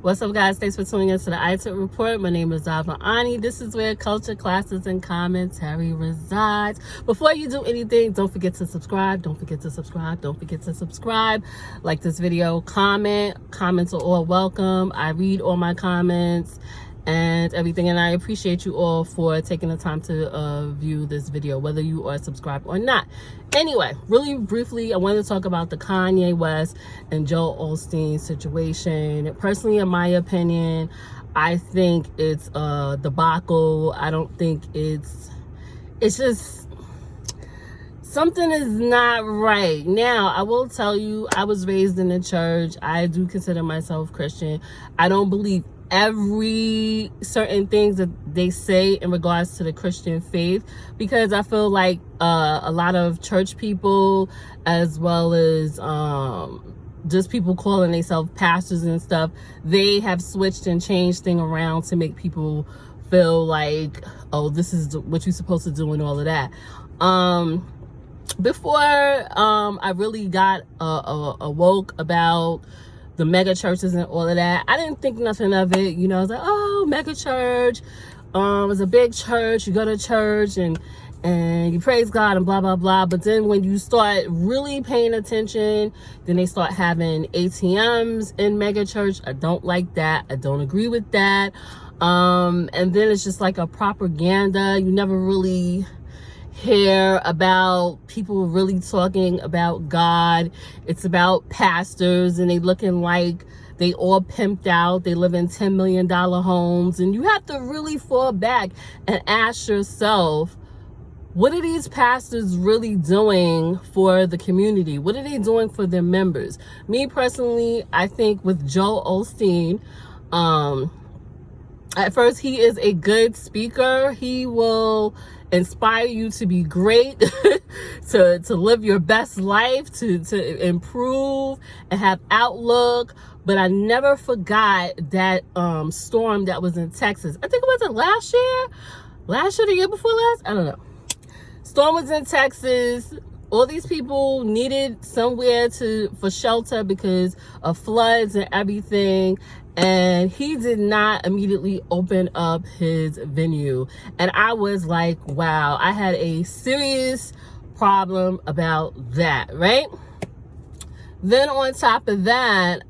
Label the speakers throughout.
Speaker 1: What's up, guys? Thanks for tuning into the iTunes Report. My name is Ani. This is where culture, classes, and commentary resides. Before you do anything, don't forget to subscribe. Don't forget to subscribe. Don't forget to subscribe. Like this video, comment. Comments are all welcome. I read all my comments and everything, and I appreciate you all for taking the time to view this video, whether you are subscribed or not. Anyway, really briefly, I wanted to talk about the Kanye West and Joel Osteen situation. Personally, in my opinion, I think it's a debacle. I don't think it's just something is not right. Now, I will tell you, I was raised in the church. I do consider myself Christian. I don't believe every certain things that they say in regards to the Christian faith, because I feel like a lot of church people, as well as just people calling themselves pastors and stuff, they have switched and changed things around to make people feel like, oh, this is what you're supposed to do and all of that. Before I really got awoke about the mega churches and all of that, I didn't think nothing of it. You know, I was like, oh, mega church, it's a big church. You go to church and you praise God and blah, blah, blah. But then when you start really paying attention, then they start having ATMs in mega church. I don't like that. I don't agree with that. And then it's just like a propaganda. You never really hear about people really talking about God. It's about pastors, and they looking like they all pimped out. They live in $10 million homes, and you have to really fall back and ask yourself, what are these pastors really doing for the community? What are they doing for their members? Me personally, I think with Joel Osteen, at first, he is a good speaker. He will inspire you to be great, to live your best life, to improve and have outlook. But I never forgot that storm that was in Texas. I think it was last year, the year before last. I don't know. Storm was in Texas. All these people needed somewhere for shelter because of floods and everything. And he did not immediately open up his venue. And I was like, wow, I had a serious problem about that, right? Then on top of that,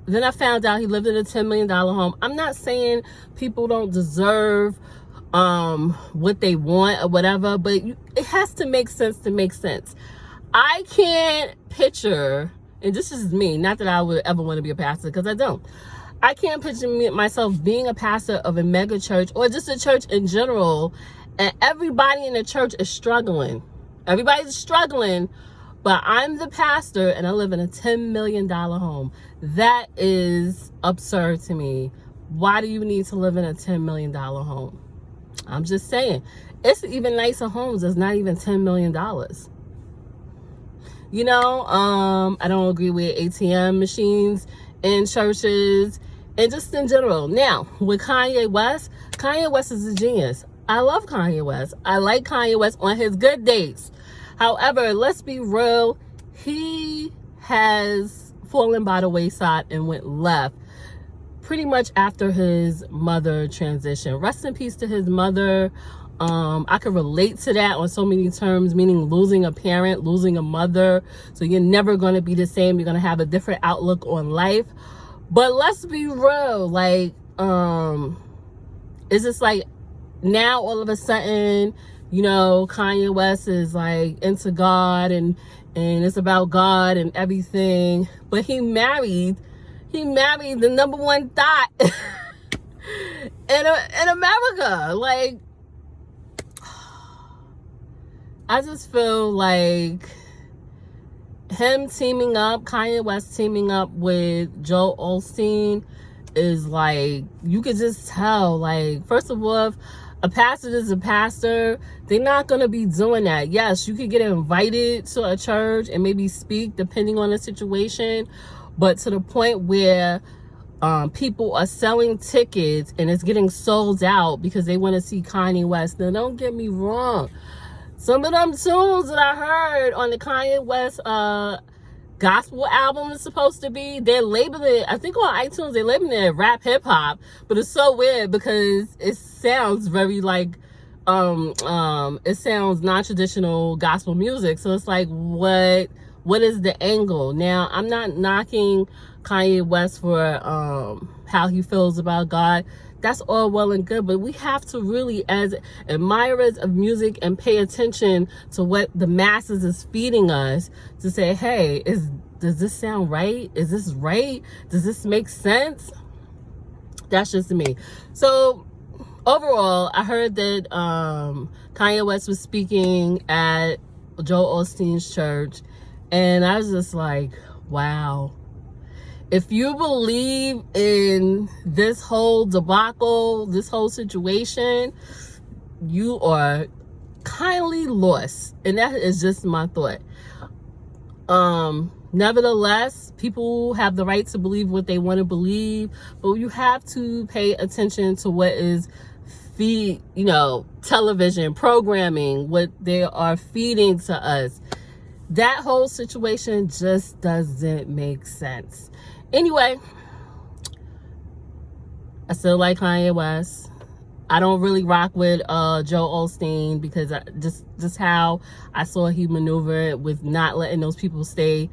Speaker 1: then I found out he lived in a $10 million home. I'm not saying people don't deserve what they want or whatever, but it has to make sense to make sense. I can't picture, and this is me, not that I would ever want to be a pastor, because I don't. I can't picture myself being a pastor of a mega church or just a church in general, and everybody in the church is struggling. Everybody's struggling, but I'm the pastor and I live in a $10 million home. That is absurd to me. Why do you need to live in a $10 million home? I'm just saying. It's even nicer homes that's not even $10 million. You know, I don't agree with ATM machines in churches and just in general. Now, with Kanye West is a genius. I love Kanye West. I like Kanye West on his good days. However, let's be real, he has fallen by the wayside and went left pretty much after his mother transition. Rest in peace to his mother. I could relate to that on so many terms, meaning losing a parent, losing a mother. So you're never going to be the same. You're going to have a different outlook on life. But let's be real. Like, it's just like now all of a sudden, you know, Kanye West is like into God and it's about God and everything. But he married the #1 thought in America. Like, I just feel like Kanye West teaming up with Joel Osteen is like, you could just tell, like, first of all, if a pastor is a pastor, they're not going to be doing that. Yes, you could get invited to a church and maybe speak depending on the situation, but to the point where people are selling tickets and it's getting sold out because they want to see Kanye West. Now, don't get me wrong. Some of them tunes that I heard on the Kanye West gospel album is supposed to be. They're labeling it, I think on iTunes, they're labeling it rap hip hop, but it's so weird because it sounds very like, it sounds non-traditional gospel music. So it's like, what is the angle? Now, I'm not knocking Kanye West for how he feels about God. That's all well and good, but we have to really, as admirers of music, and pay attention to what the masses is feeding us, to say, hey, does this sound right? Is this right? Does this make sense? That's just me. So overall, I heard that Kanye West was speaking at Joel Osteen's church, and I was just like, wow. If you believe in this whole debacle, this whole situation, you are kindly lost. And that is just my thought. Nevertheless, people have the right to believe what they want to believe, but you have to pay attention to what is television programming, what they are feeding to us. That whole situation just doesn't make sense. Anyway, I still like Kanye West. I don't really rock with Joel Osteen because just how I saw he maneuvered with not letting those people stay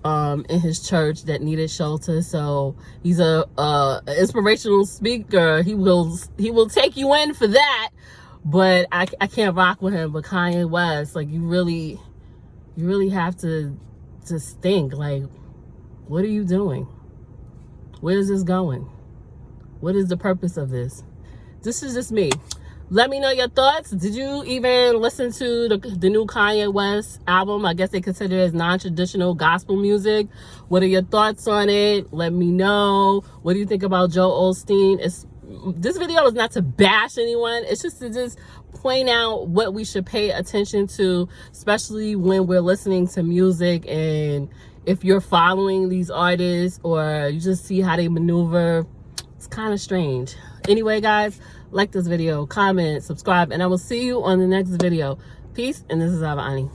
Speaker 1: in his church that needed shelter. So he's a inspirational speaker. He will take you in for that, but I can't rock with him. But Kanye West, like, you really have to just think, like, what are you doing? Where is this going? What is the purpose of this? This is just me. Let me know your thoughts. Did you even listen to the new Kanye West album? I guess they consider it as non-traditional gospel music. What are your thoughts on it? Let me know. What do you think about Joel Osteen? This video is not to bash anyone. It's just to just point out what we should pay attention to, especially when we're listening to music, and if you're following these artists or you just see how they maneuver. It's kind of strange. Anyway, guys, like this video, comment, subscribe, and I will see you on the next video. Peace, and this is Ava Ani.